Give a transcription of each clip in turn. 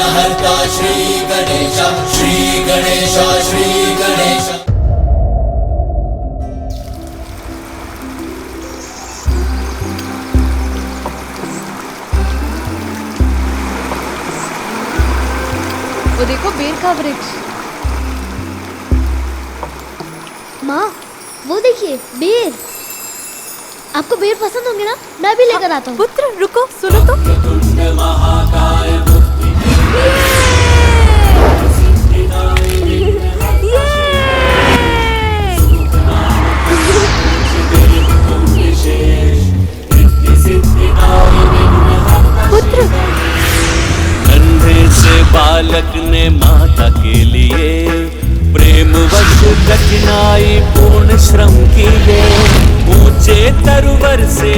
विघ्नहर्ता श्री गणेश, श्री गणेश, श्री गणेश। वो देखो बेर का वृक्ष। माँ वो देखिए बेर। आपको बेर पसंद होंगे ना? मैं भी लेकर आता हूँ। पुत्र रुको, सुनो तो। पुत्र कंधे से बालक ने माता के लिए प्रेमवश कठिनाई पूर्ण श्रम किए, ऊंचे तरुवर से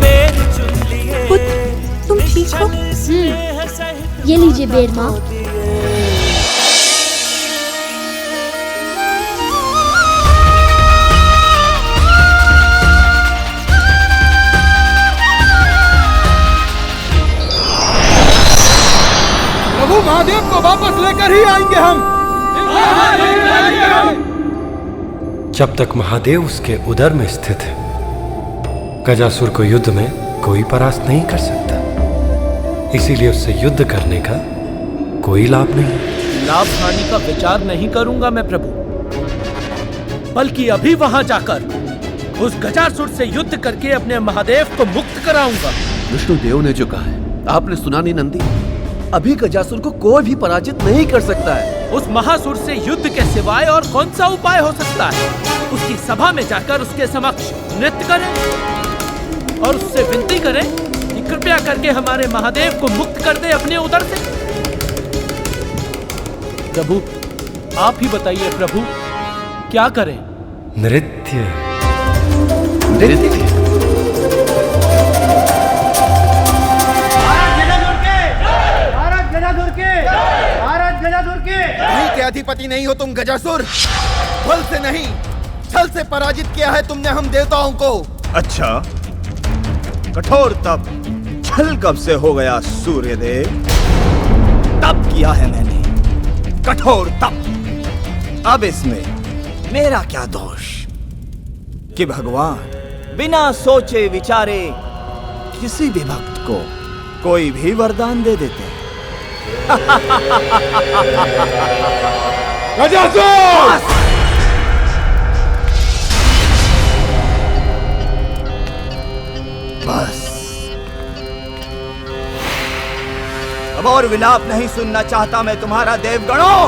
बेर चुन लिए। पुत्र तुम ठीक हो? ये लीजिए बेर माँ। प्रभु महादेव को वापस लेकर ही आएंगे हम। जब तक महादेव उसके उदर में स्थित है, गजासुर को युद्ध में कोई परास्त नहीं कर सकता। इसीलिए उससे युद्ध करने का कोई लाभ नहीं। लाभ हानि का विचार नहीं करूंगा मैं प्रभु, बल्कि अभी वहां जाकर उस गजासुर से युद्ध करके अपने महादेव को मुक्त कराऊंगा। विष्णुदेव ने जो कहा है आपने सुना नहीं नंदी? अभी गजासुर को कोई भी पराजित नहीं कर सकता है। उस महासुर से युद्ध के सिवाय और कौन सा उपाय हो सकता है? उसकी सभा में जाकर उसके समक्ष नृत्य करें और उससे विनती करें कि कृपया करके हमारे महादेव को मुक्त कर दे अपने उदर से। प्रभु आप ही बताइए प्रभु, क्या करें? नृत्य। नृत्य? कहीं के अधिपति नहीं हो तुम गजासुर। बल से नहीं छल से पराजित किया है तुमने हम देवताओं को। अच्छा, कठोर तप छल कब से हो गया सूर्यदेव? तप किया है मैंने, कठोर तप। अब इसमें मेरा क्या दोष कि भगवान बिना सोचे विचारे किसी भी भक्त को कोई भी वरदान दे देते हैं। गजासुर! बस अब और विलाप नहीं सुनना चाहता मैं तुम्हारा देवगणों।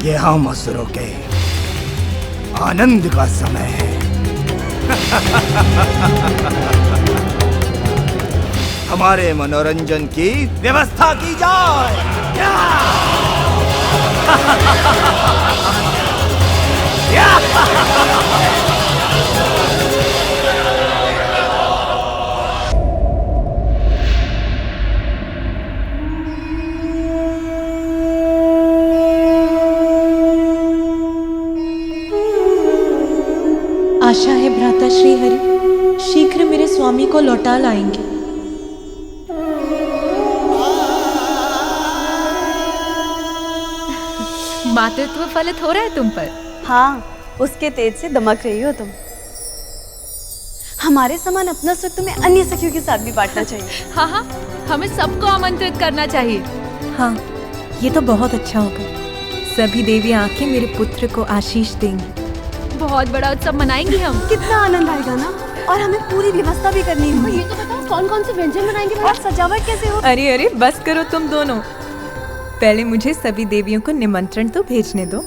ये हम असुरों के आनंद का समय है। हमारे मनोरंजन की व्यवस्था की जाए। आशा है भ्राता श्री हरि शीघ्र मेरे स्वामी को लौटा लाएंगे। मातृत्व फलित हो रहा है तुम पर। हाँ, उसके तेज से दमक रही हो तुम। हमारे समान अपना सुख तुम्हें अन्य सखियों के साथ भी बांटना चाहिए। हाँ हाँ, हमें सबको आमंत्रित करना चाहिए। हाँ, ये तो बहुत अच्छा होगा। सभी देवी आके मेरे पुत्र को आशीष देंगी। बहुत बड़ा उत्सव मनाएंगे हम। कितना आनंद आएगा ना। और हमें पूरी व्यवस्था भी करनी है। ये तो बताओ कौन कौन से व्यंजन बनाएंगे और सजावट कैसे हो? अरे अरे बस करो तुम दोनों। पहले मुझे सभी देवियों को निमंत्रण तो भेजने दो।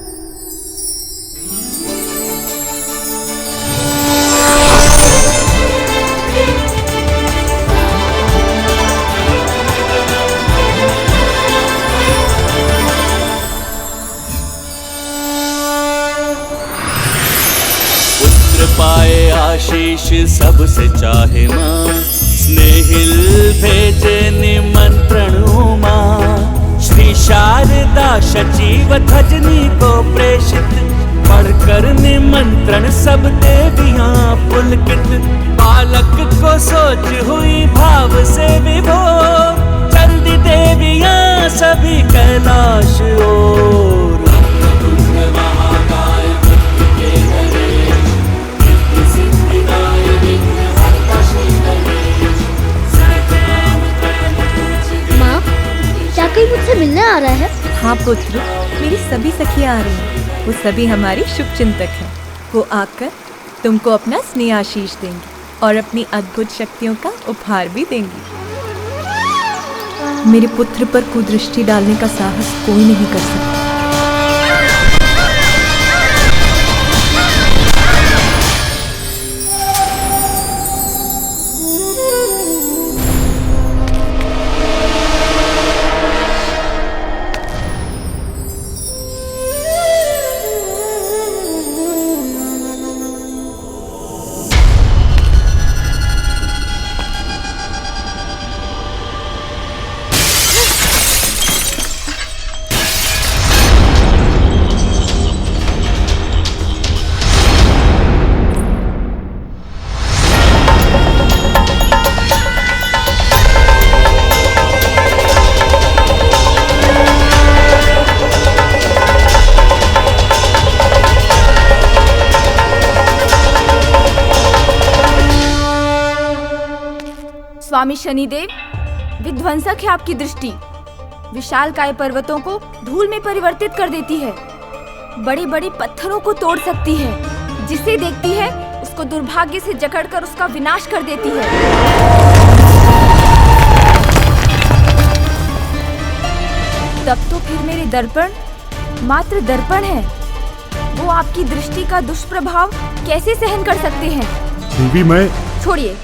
पुत्र पाए आशीष सबसे चाहे माँ, स्नेहिल भेजे निमंत्रण माँ। श्री शारदा सचिव धजनी को प्रेषित, पढ़कर निमंत्रण सब देवियां पुलकित। बालक को सोच हुई भाव से विभोर, चंदी देवियां सभी कैलाश ओर। माँ, क्या कोई मुझसे मिलने आ रहा है? हाँ पुत्र, मेरी सभी सखियाँ आ रही हैं। वो सभी हमारी शुभ चिंतक हैं। वो आकर तुमको अपना स्नेह आशीष देंगी और अपनी अद्भुत शक्तियों का उपहार भी देंगी। मेरे पुत्र पर कुदृष्टि डालने का साहस कोई नहीं कर सकता। स्वामी शनिदेव, विध्वंसक है आपकी दृष्टि। विशालकाय पर्वतों को धूल में परिवर्तित कर देती है, बड़े बड़े पत्थरों को तोड़ सकती है। जिसे देखती है उसको दुर्भाग्य से जकड़कर उसका विनाश कर देती है। तब तो फिर मेरे दर्पण मात्र दर्पण है। वो आपकी दृष्टि का दुष्प्रभाव कैसे सहन कर सकते हैं? देवी, मैं छोड़िए,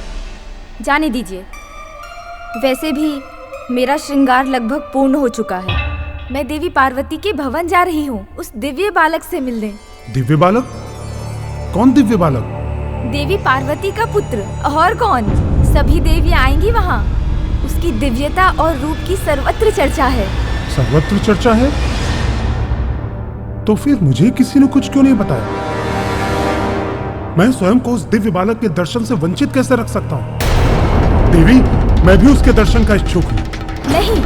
जाने दीजिए। वैसे भी मेरा श्रृंगार लगभग पूर्ण हो चुका है। मैं देवी पार्वती के भवन जा रही हूँ उस दिव्य बालक से मिलने। दिव्य बालक? कौन दिव्य बालक? देवी पार्वती का पुत्र, और कौन। सभी देवियाँ आएंगी वहाँ। उसकी दिव्यता और रूप की सर्वत्र चर्चा है। सर्वत्र चर्चा है? तो फिर मुझे किसी ने कुछ क्यों नहीं बताया? मैं स्वयं को उस दिव्य बालक के दर्शन से वंचित कैसे रख सकता हूँ? देवी, मैं भी उसके दर्शन का इच्छुक हूँ। नहीं,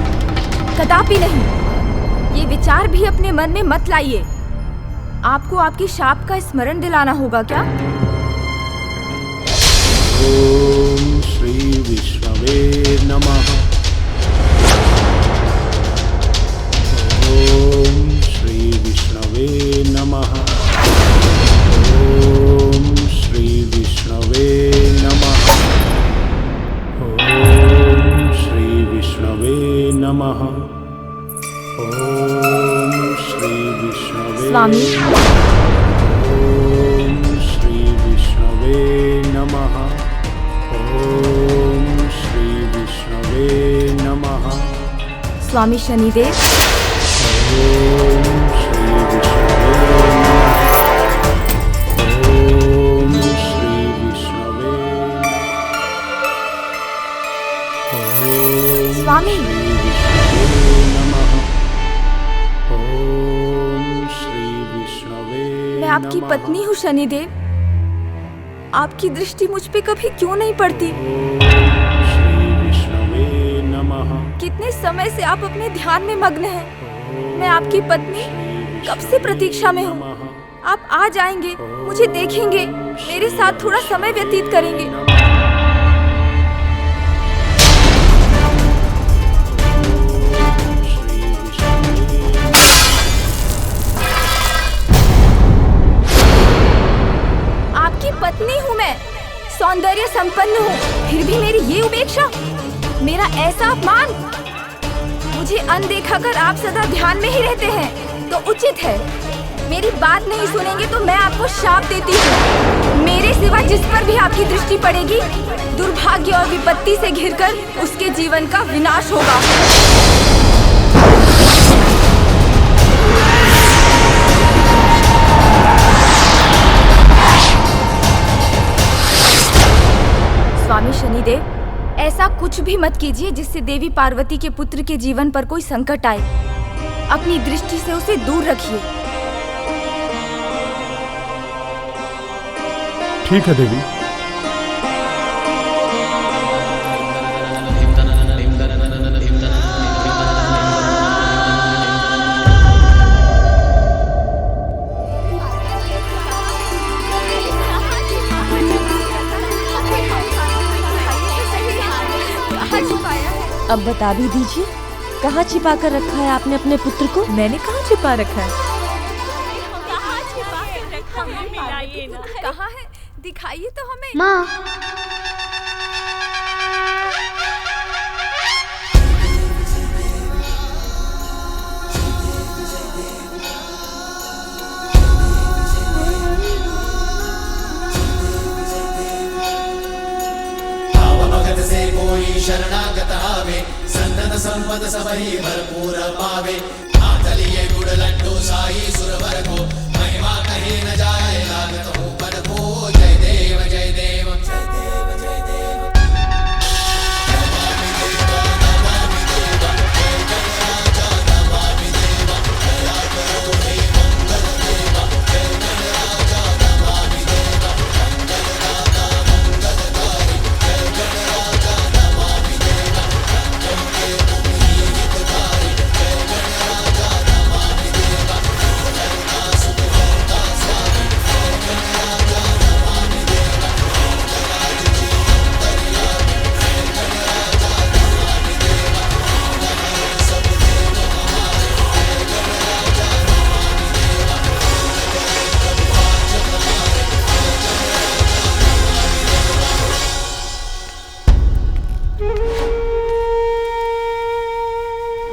कदापि नहीं। ये विचार भी अपने मन में मत लाइए। आपको आपके शाप का स्मरण दिलाना होगा क्या? ओम श्री विष्णवे नमः। ओम श्री विष्णवे नमः। ओम श्री विष्णवे नमः। ओम श्री विष्णवे नमः। ओम श्री विष्णवे स्वामी, ओम श्री विष्णवे नमः। ओम श्री विष्णवे नमः। स्वामी शनिदेव, ओम श्री विष्णवे नमः। ओम श्री विष्णवे नमः। स्वामी, मैं आपकी पत्नी हूँ शनिदेव। आपकी दृष्टि मुझ पे कभी क्यों नहीं पड़ती? कितने समय से आप अपने ध्यान में मग्न हैं। मैं आपकी पत्नी कब से प्रतीक्षा में हूँ। आप आ जाएंगे, मुझे देखेंगे, मेरे साथ थोड़ा समय व्यतीत करेंगे। पत्नी हूँ मैं, सौंदर्य संपन्न हूँ, फिर भी मेरी ये उपेक्षा, मेरा ऐसा अपमान। मुझे अनदेखा कर आप सदा ध्यान में ही रहते हैं तो उचित है। मेरी बात नहीं सुनेंगे तो मैं आपको शाप देती हूँ। मेरे सिवा जिस पर भी आपकी दृष्टि पड़ेगी, दुर्भाग्य और विपत्ति से घिरकर उसके जीवन का विनाश होगा। स्वामी शनिदेव, ऐसा कुछ भी मत कीजिए जिससे देवी पार्वती के पुत्र के जीवन पर कोई संकट आए। अपनी दृष्टि से उसे दूर रखिए। ठीक है देवी, अब बता भी दीजिए, कहाँ छिपा कर रखा है आपने अपने पुत्र को? मैंने कहाँ छिपा रखा है? कहाँ है? दिखाइए तो हमें। माँ, भगत से कोई शरणागत आवे, संतत संपद सबही भरपूर पावे। आतलिए गुड़ लड्डू साई सुरवर को, महिमा कहे न जाए लागत हो पद को। जय देव जय देव जय देव जय देव।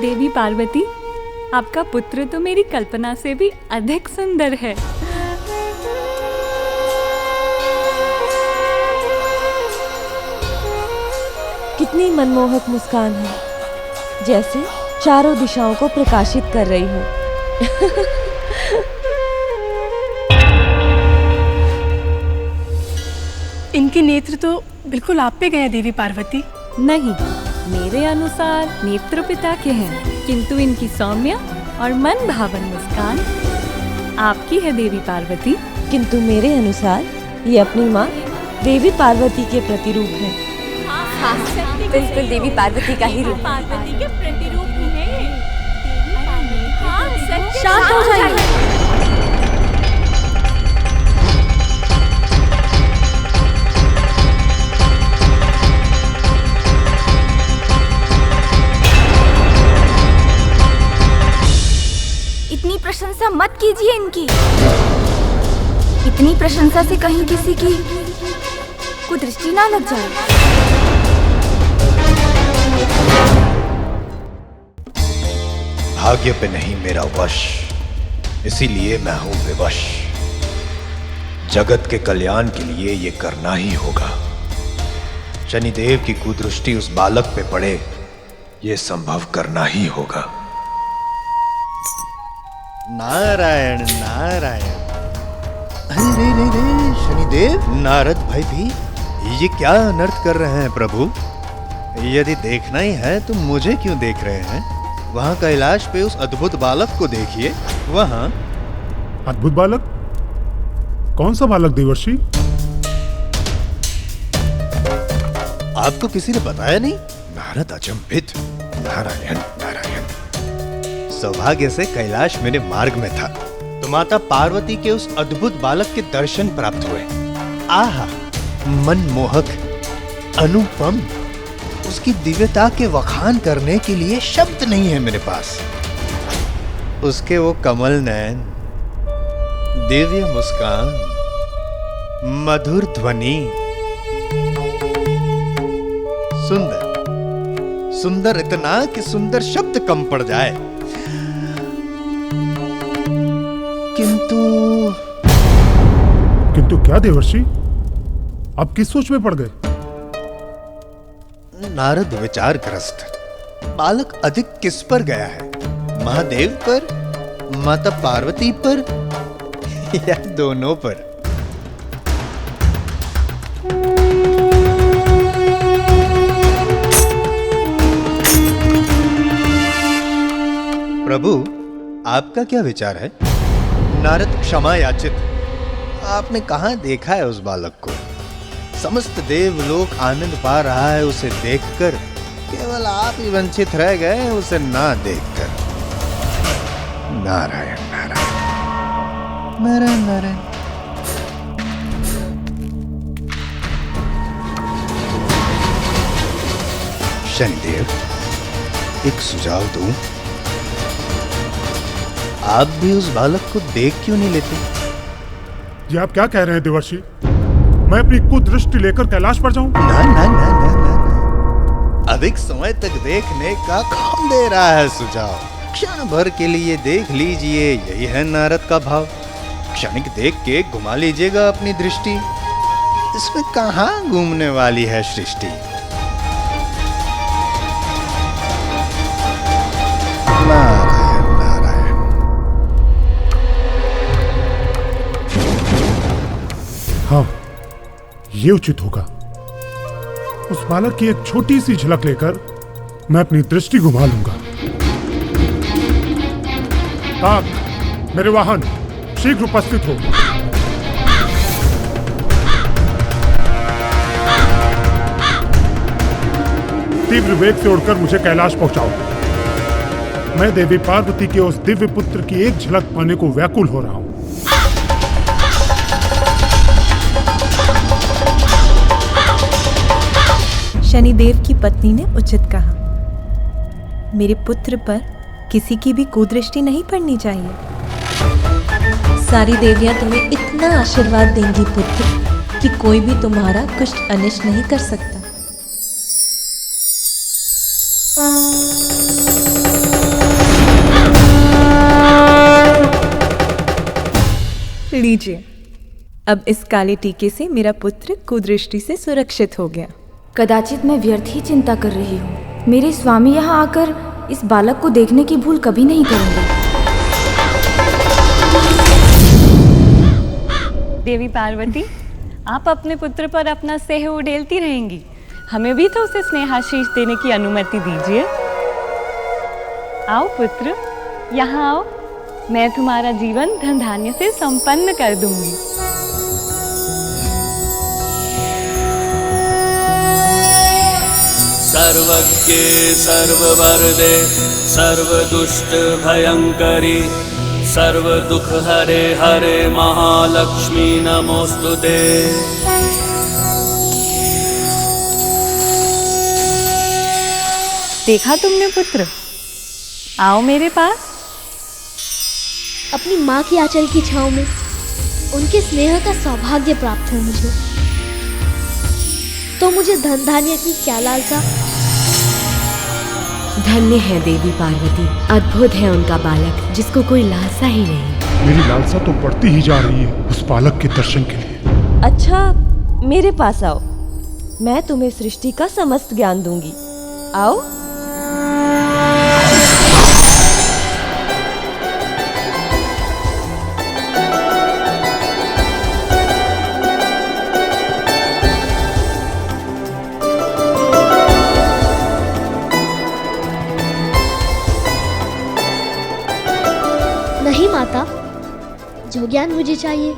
देवी पार्वती, आपका पुत्र तो मेरी कल्पना से भी अधिक सुंदर है। कितनी मनमोहक मुस्कान है, जैसे चारों दिशाओं को प्रकाशित कर रही हो। इनके नेत्र तो बिल्कुल आप पे गए देवी पार्वती। नहीं, मेरे अनुसार नेत्र पिता के हैं, किंतु इनकी सौम्य और मन भावन मुस्कान आपकी है देवी पार्वती। किंतु मेरे अनुसार ये अपनी माँ देवी पार्वती के प्रतिरूप है। हाँ, बिल्कुल देवी पार्वती का ही रूप। पार्वती के प्रतिरूप ही है। शांत हो जाइए। इतनी प्रशंसा मत कीजिए इनकी। इतनी प्रशंसा से कहीं किसी की कुदृष्टि ना लग जाए। भाग्य पे नहीं मेरा वश, इसीलिए मैं हूं विवश। जगत के कल्याण के लिए ये करना ही होगा। शनिदेव की कुदृष्टि उस बालक पे पड़े, ये संभव करना ही होगा। नारायण नारायण। अरे रे रे रे, शनिदेव, नारद भाई भी ये क्या अनर्थ कर रहे हैं प्रभु? यदि देखना ही है तो मुझे क्यों देख रहे हैं? वहाँ कैलाश पे उस अद्भुत बालक को देखिए। वहाँ अद्भुत बालक? कौन सा बालक देवर्षि? आपको किसी ने बताया नहीं? नारद अचंभित। नारायण नारायण। सौभाग्य से कैलाश मेरे मार्ग में था तो माता पार्वती के उस अद्भुत बालक के दर्शन प्राप्त हुए। आहा, मनमोहक, अनुपम। उसकी दिव्यता के वखान करने के लिए शब्द नहीं है मेरे पास। उसके वो कमल नयन, दिव्य मुस्कान, मधुर ध्वनि, सुंदर सुंदर इतना कि सुंदर शब्द कम पड़ जाए। किंतु क्या देवर्षि, आप किस सोच में पड़ गए? नारद विचारग्रस्त। बालक अधिक किस पर गया है? महादेव पर, माता पार्वती पर, या दोनों पर? प्रभु, आपका क्या विचार है? नारद क्षमा याचित। आपने कहाँ देखा है उस बालक को? समस्त देवलोक आनंद पा रहा है उसे देखकर, केवल आप ही वंचित रह गए उसे ना देखकर। नारायण नारायण नारायण नारायण। शनिदेव, एक सुझाव दूं? आप भी उस बालक को देख क्यों नहीं लेते? ये आप क्या कह रहे हैं देवर्षि? मैं अपनी कुदृष्टि लेकर कैलाश पर जाऊं? ना ना ना ना ना ना। अधिक समय तक देखने का कौन दे रहा है सुझाव? क्षण भर के लिए देख लीजिए, यही है नारद का भाव। क्षणिक देख के घुमा लीजिएगा अपनी दृष्टि, इसमें कहाँ घूमने वाली है सृष्टि। नारायण नारायण। हाँ, ये उचित होगा। उस बालक की एक छोटी सी झलक लेकर मैं अपनी दृष्टि घुमा लूंगा। ताक, मेरे वाहन शीघ्र उपस्थित हो। तीव्र वेग से उड़कर मुझे कैलाश पहुंचाओ। मैं देवी पार्वती के उस दिव्य पुत्र की एक झलक पाने को व्याकुल हो रहा हूं। शनिदेव की पत्नी ने उचित कहा, मेरे पुत्र पर किसी की भी कुदृष्टि नहीं पड़नी चाहिए। सारी देवियां तुम्हें इतना आशीर्वाद देंगी पुत्र कि कोई भी तुम्हारा कुछ अनिष्ट नहीं कर सकता। लीजिए, अब इस काले टीके से मेरा पुत्र कुदृष्टि से सुरक्षित हो गया। कदाचित मैं व्यर्थ ही चिंता कर रही हूँ। मेरे स्वामी यहाँ आकर इस बालक को देखने की भूल कभी नहीं करेंगे। देवी पार्वती, आप अपने पुत्र पर अपना स्नेह उड़ेलती रहेंगी। हमें भी तो उसे स्नेहाशीष देने की अनुमति दीजिए। आओ पुत्र, यहाँ आओ। मैं तुम्हारा जीवन धन धान्य से संपन्न कर दूंगी। सर्वज्ञे सर्ववरदे सर्वदुष्ट भयंकरी सर्वदुख हरे हरे महालक्ष्मी नमोस्तुते। देखा तुमने पुत्र, आओ मेरे पास। अपनी माँ की आंचल की छांव में उनके स्नेह का सौभाग्य प्राप्त है मुझे, तो मुझे धन धान्य की क्या लालसा। धन्य है देवी पार्वती, अद्भुत है उनका बालक जिसको कोई लालसा ही नहीं। मेरी लालसा तो बढ़ती ही जा रही है उस बालक के दर्शन के लिए। अच्छा, मेरे पास आओ, मैं तुम्हें सृष्टि का समस्त ज्ञान दूंगी। आओ। नहीं माता, जो ज्ञान मुझे चाहिए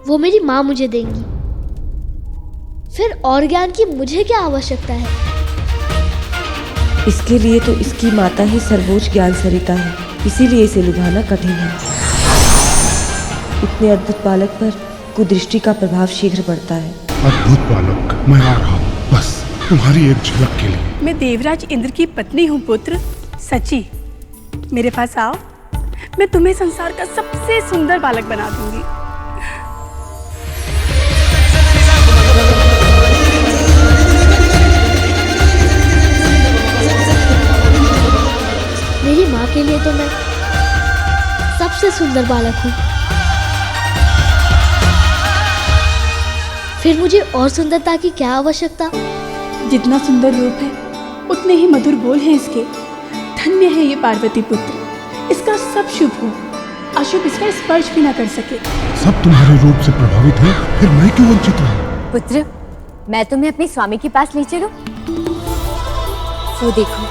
वो मेरी माँ मुझे देंगी। फिर और ज्ञान की मुझे क्या आवश्यकता है? इसके लिए तो इसकी माता ही सर्वोच्च ज्ञान सरिता है, इसीलिए इसे लुभाना कठिन है। इतने अद्भुत बालक पर कुदृष्टि का प्रभाव शीघ्र पड़ता है। अद्भुत बालक, मैं आ रहा हूँ, बस तुम्हारी एक झलक के लिए। मैं देवराज इंद्र की पत्नी हूँ पुत्र, सची। मेरे पास आओ, मैं तुम्हें संसार का सबसे सुंदर बालक बना दूंगी। मेरी माँ के लिए तो मैं सबसे सुंदर बालक हूँ। फिर मुझे और सुंदरता की क्या आवश्यकता? जितना सुंदर रूप है उतने ही मधुर बोल हैं इसके। धन्य है ये पार्वती पुत्र, इसका सब शुभ हो, अशुभ इसका स्पर्श भी न कर सके। सब तुम्हारे रूप से प्रभावित है, फिर मैं क्यों वंचित रहूं? पुत्र, मैं तुम्हें अपने स्वामी के पास ले चलूं? वो देखो,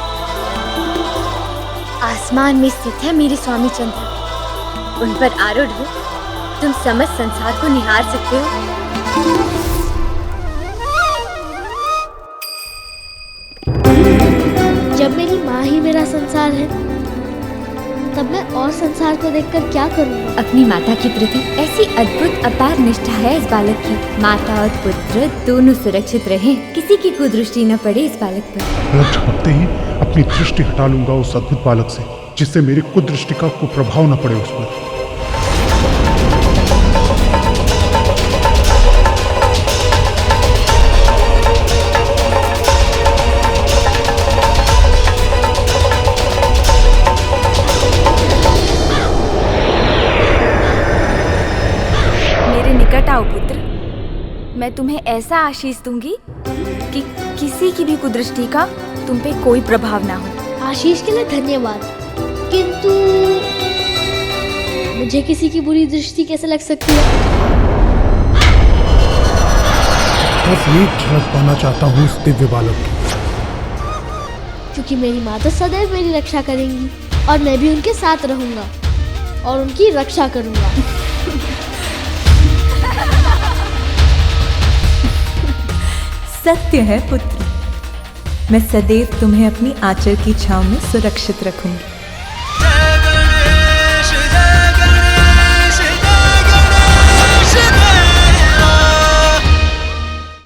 आसमान में स्थित है मेरे स्वामी चंद्र। उन पर आरूढ़ हो तुम समस्त संसार को निहार सकते हो। जब मेरी माँ ही मेरा संसार है, तब मैं और संसार को देखकर क्या करूँगा? अपनी माता के प्रति ऐसी अद्भुत अपार निष्ठा है इस बालक की। माता और पुत्र दोनों सुरक्षित रहें, किसी की कुदृष्टि न पड़े इस बालक पर। पलक झपकते ही अपनी दृष्टि हटा लूंगा उस अद्भुत बालक से, जिससे मेरी कुदृष्टि का कुप्रभाव न पड़े उस पर। आओ पुत्र, मैं तुम्हें ऐसा आशीष दूंगी कि किसी की भी कुदृष्टि का तुम पे कोई प्रभाव ना हो। आशीष के लिए धन्यवाद, किंतु मुझे किसी की बुरी दृष्टि कैसे लग सकती है? बस एक झलक पाना चाहता हूँ उस दिव्य बालक की, क्योंकि मेरी माता सदैव मेरी रक्षा करेंगी और मैं भी उनके साथ रहूंगा और उनकी रक्षा करूंगा। सत्य है पुत्र, मैं सदैव तुम्हें अपनी आंचल की छांव में सुरक्षित रखूंगी।